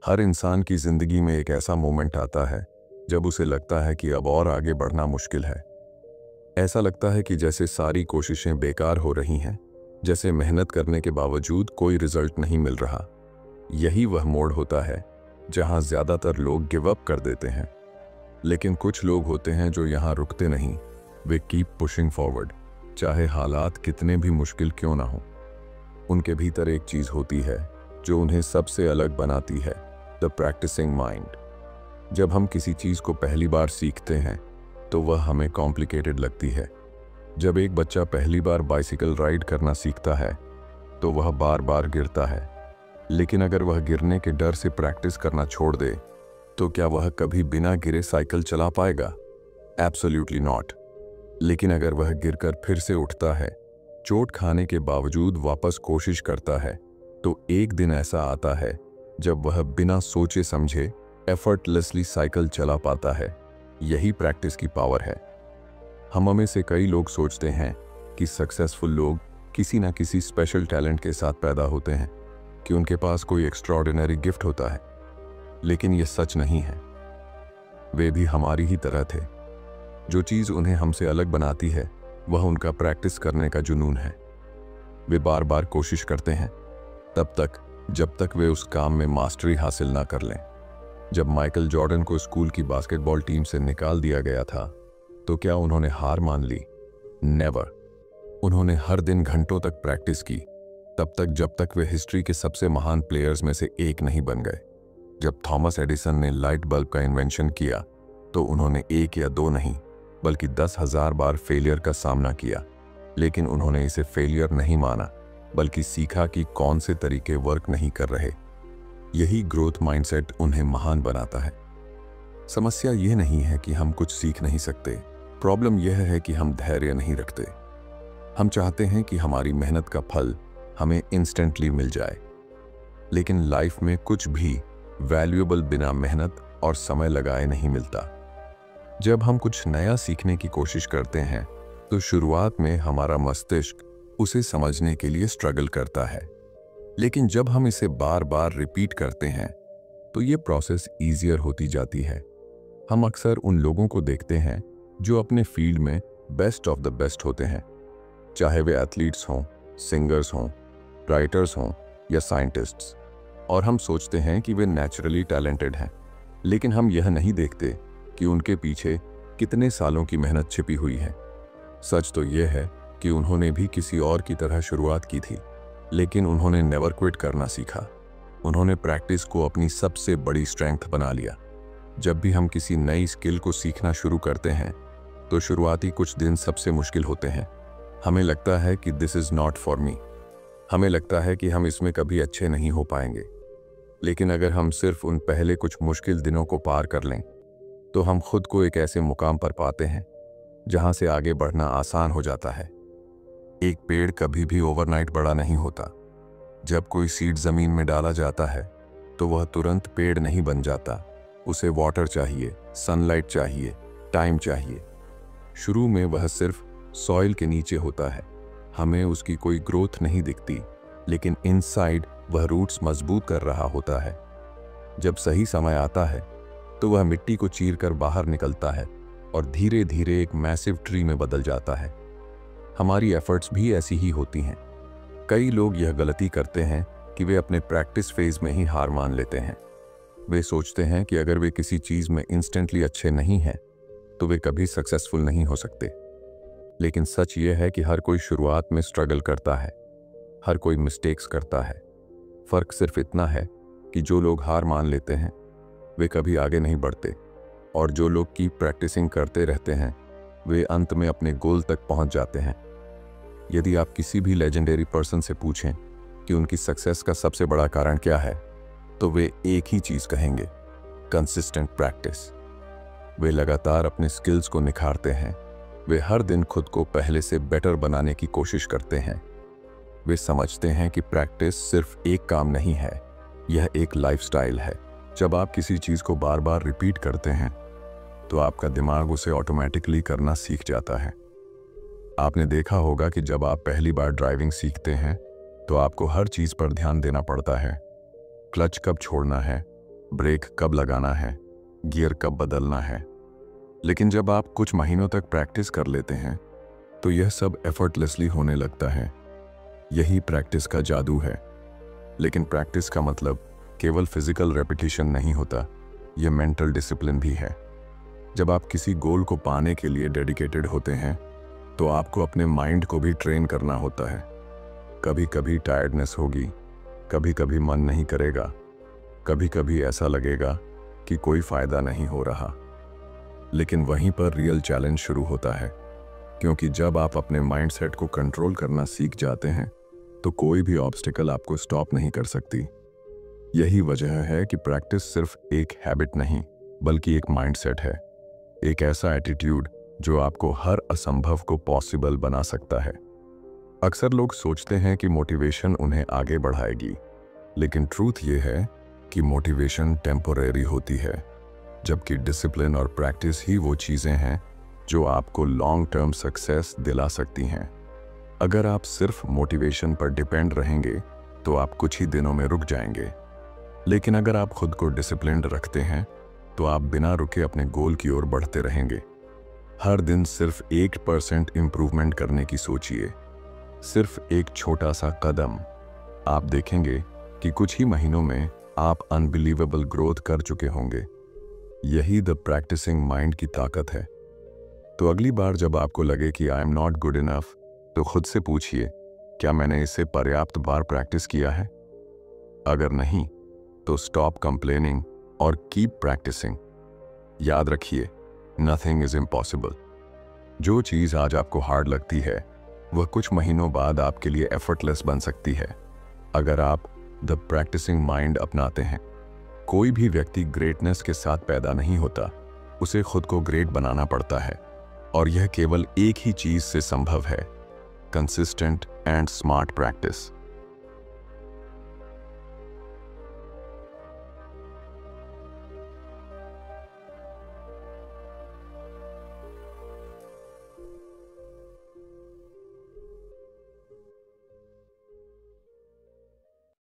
हर इंसान की जिंदगी में एक ऐसा मोमेंट आता है जब उसे लगता है कि अब और आगे बढ़ना मुश्किल है। ऐसा लगता है कि जैसे सारी कोशिशें बेकार हो रही हैं, जैसे मेहनत करने के बावजूद कोई रिजल्ट नहीं मिल रहा। यही वह मोड़ होता है जहां ज्यादातर लोग गिव अप कर देते हैं। लेकिन कुछ लोग होते हैं जो यहां रुकते नहीं। वे कीप पुशिंग फॉरवर्ड, चाहे हालात कितने भी मुश्किल क्यों ना हो। उनके भीतर एक चीज होती है जो उन्हें सबसे अलग बनाती है, द प्रैक्टिसिंग माइंड। जब हम किसी चीज को पहली बार सीखते हैं तो वह हमें कॉम्प्लिकेटेड लगती है। जब एक बच्चा पहली बार बाइसिकल राइड करना सीखता है तो वह बार बार गिरता है, लेकिन अगर वह गिरने के डर से प्रैक्टिस करना छोड़ दे तो क्या वह कभी बिना गिरे साइकिल चला पाएगा? Absolutely not. लेकिन अगर वह गिरकर फिर से उठता है, चोट खाने के बावजूद वापस कोशिश करता है, तो एक दिन ऐसा आता है जब वह बिना सोचे समझे एफर्टलेसली साइकिल चला पाता है। यही प्रैक्टिस की पावर है। हम में से कई लोग सोचते हैं कि सक्सेसफुल लोग किसी ना किसी स्पेशल टैलेंट के साथ पैदा होते हैं, कि उनके पास कोई एक्स्ट्राऑर्डिनरी गिफ्ट होता है। लेकिन यह सच नहीं है। वे भी हमारी ही तरह थे। जो चीज़ उन्हें हमसे अलग बनाती है वह उनका प्रैक्टिस करने का जुनून है। वे बार बार कोशिश करते हैं तब तक जब तक वे उस काम में मास्टरी हासिल ना कर लें। जब माइकल जॉर्डन को स्कूल की बास्केटबॉल टीम से निकाल दिया गया था तो क्या उन्होंने हार मान ली? नेवर। उन्होंने हर दिन घंटों तक प्रैक्टिस की, तब तक जब तक वे हिस्ट्री के सबसे महान प्लेयर्स में से एक नहीं बन गए। जब थॉमस एडिसन ने लाइट बल्ब का इन्वेंशन किया तो उन्होंने एक या दो नहीं बल्कि 10,000 बार फेलियर का सामना किया, लेकिन उन्होंने इसे फेलियर नहीं माना बल्कि सीखा कि कौन से तरीके वर्क नहीं कर रहे। यही ग्रोथ माइंडसेट उन्हें महान बनाता है। समस्या यह नहीं है कि हम कुछ सीख नहीं सकते, प्रॉब्लम यह है कि हम धैर्य नहीं रखते। हम चाहते हैं कि हमारी मेहनत का फल हमें इंस्टेंटली मिल जाए, लेकिन लाइफ में कुछ भी वैल्यूएबल बिना मेहनत और समय लगाए नहीं मिलता। जब हम कुछ नया सीखने की कोशिश करते हैं तो शुरुआत में हमारा मस्तिष्क उसे समझने के लिए स्ट्रगल करता है, लेकिन जब हम इसे बार बार रिपीट करते हैं तो ये प्रोसेस ईजियर होती जाती है। हम अक्सर उन लोगों को देखते हैं जो अपने फील्ड में बेस्ट ऑफ द बेस्ट होते हैं, चाहे वे एथलीट्स हों, सिंगर्स हों, राइटर्स हों या साइंटिस्ट्स, और हम सोचते हैं कि वे नेचुरली टैलेंटेड हैं। लेकिन हम यह नहीं देखते कि उनके पीछे कितने सालों की मेहनत छिपी हुई है। सच तो यह है कि उन्होंने भी किसी और की तरह शुरुआत की थी, लेकिन उन्होंने नेवर क्विट करना सीखा। उन्होंने प्रैक्टिस को अपनी सबसे बड़ी स्ट्रेंथ बना लिया। जब भी हम किसी नई स्किल को सीखना शुरू करते हैं तो शुरुआती कुछ दिन सबसे मुश्किल होते हैं। हमें लगता है कि this is not for me. हमें लगता है कि हम इसमें कभी अच्छे नहीं हो पाएंगे। लेकिन अगर हम सिर्फ उन पहले कुछ मुश्किल दिनों को पार कर लें तो हम खुद को एक ऐसे मुकाम पर पाते हैं जहां से आगे बढ़ना आसान हो जाता है। एक पेड़ कभी भी ओवरनाइट बड़ा नहीं होता। जब कोई सीड जमीन में डाला जाता है तो वह तुरंत पेड़ नहीं बन जाता। उसे वाटर चाहिए, सनलाइट चाहिए, टाइम चाहिए। शुरू में वह सिर्फ सॉइल के नीचे होता है, हमें उसकी कोई ग्रोथ नहीं दिखती, लेकिन इनसाइड वह रूट्स मजबूत कर रहा होता है। जब सही समय आता है तो वह मिट्टी को चीरकर बाहर निकलता है और धीरे धीरे एक मैसिव ट्री में बदल जाता है। हमारी एफर्ट्स भी ऐसी ही होती हैं। कई लोग यह गलती करते हैं कि वे अपने प्रैक्टिस फेज में ही हार मान लेते हैं। वे सोचते हैं कि अगर वे किसी चीज़ में इंस्टेंटली अच्छे नहीं हैं तो वे कभी सक्सेसफुल नहीं हो सकते। लेकिन सच ये है कि हर कोई शुरुआत में स्ट्रगल करता है, हर कोई मिस्टेक्स करता है। फ़र्क सिर्फ इतना है कि जो लोग हार मान लेते हैं वे कभी आगे नहीं बढ़ते, और जो लोग कीप प्रैक्टिसिंग करते रहते हैं वे अंत में अपने गोल तक पहुंच जाते हैं। यदि आप किसी भी लेजेंडरी पर्सन से पूछें कि उनकी सक्सेस का सबसे बड़ा कारण क्या है तो वे एक ही चीज़ कहेंगे, कंसिस्टेंट प्रैक्टिस। वे लगातार अपने स्किल्स को निखारते हैं। वे हर दिन खुद को पहले से बेटर बनाने की कोशिश करते हैं। वे समझते हैं कि प्रैक्टिस सिर्फ एक काम नहीं है, यह एक लाइफस्टाइल है। जब आप किसी चीज़ को बार बार रिपीट करते हैं तो आपका दिमाग उसे ऑटोमेटिकली करना सीख जाता है। आपने देखा होगा कि जब आप पहली बार ड्राइविंग सीखते हैं तो आपको हर चीज़ पर ध्यान देना पड़ता है। क्लच कब छोड़ना है, ब्रेक कब लगाना है, गियर कब बदलना है। लेकिन जब आप कुछ महीनों तक प्रैक्टिस कर लेते हैं तो यह सब एफर्टलेसली होने लगता है। यही प्रैक्टिस का जादू है। लेकिन प्रैक्टिस का मतलब केवल फिजिकल रेपिटेशन नहीं होता, यह मेंटल डिसिप्लिन भी है। जब आप किसी गोल को पाने के लिए डेडिकेटेड होते हैं तो आपको अपने माइंड को भी ट्रेन करना होता है। कभी कभी टायर्डनेस होगी, कभी कभी मन नहीं करेगा, कभी कभी ऐसा लगेगा कि कोई फायदा नहीं हो रहा। लेकिन वहीं पर रियल चैलेंज शुरू होता है, क्योंकि जब आप अपने माइंडसेट को कंट्रोल करना सीख जाते हैं तो कोई भी ऑब्स्टिकल आपको स्टॉप नहीं कर सकती। यही वजह है कि प्रैक्टिस सिर्फ एक हैबिट नहीं बल्कि एक माइंडसेट है, एक ऐसा एटीट्यूड जो आपको हर असंभव को पॉसिबल बना सकता है। अक्सर लोग सोचते हैं कि मोटिवेशन उन्हें आगे बढ़ाएगी, लेकिन ट्रूथ ये है कि मोटिवेशन टेम्पोरेरी होती है, जबकि डिसिप्लिन और प्रैक्टिस ही वो चीज़ें हैं जो आपको लॉन्ग टर्म सक्सेस दिला सकती हैं। अगर आप सिर्फ मोटिवेशन पर डिपेंड रहेंगे तो आप कुछ ही दिनों में रुक जाएंगे, लेकिन अगर आप खुद को डिसिप्लिन्ड रखते हैं तो आप बिना रुके अपने गोल की ओर बढ़ते रहेंगे। हर दिन सिर्फ 1% इम्प्रूवमेंट करने की सोचिए, सिर्फ एक छोटा सा कदम। आप देखेंगे कि कुछ ही महीनों में आप अनबिलीवेबल ग्रोथ कर चुके होंगे। यही द प्रैक्टिसिंग माइंड की ताकत है। तो अगली बार जब आपको लगे कि I am not good enough, तो खुद से पूछिए, क्या मैंने इसे पर्याप्त बार प्रैक्टिस किया है? अगर नहीं, तो स्टॉप कंप्लेनिंग और कीप प्रैक्टिसिंग। याद रखिए, नथिंग इज इम्पॉसिबल। जो चीज़ आज आपको हार्ड लगती है वह कुछ महीनों बाद आपके लिए एफर्टलेस बन सकती है, अगर आप द प्रैक्टिसिंग माइंड अपनाते हैं। कोई भी व्यक्ति ग्रेटनेस के साथ पैदा नहीं होता, उसे खुद को ग्रेट बनाना पड़ता है, और यह केवल एक ही चीज़ से संभव है, कंसिस्टेंट एंड स्मार्ट प्रैक्टिस।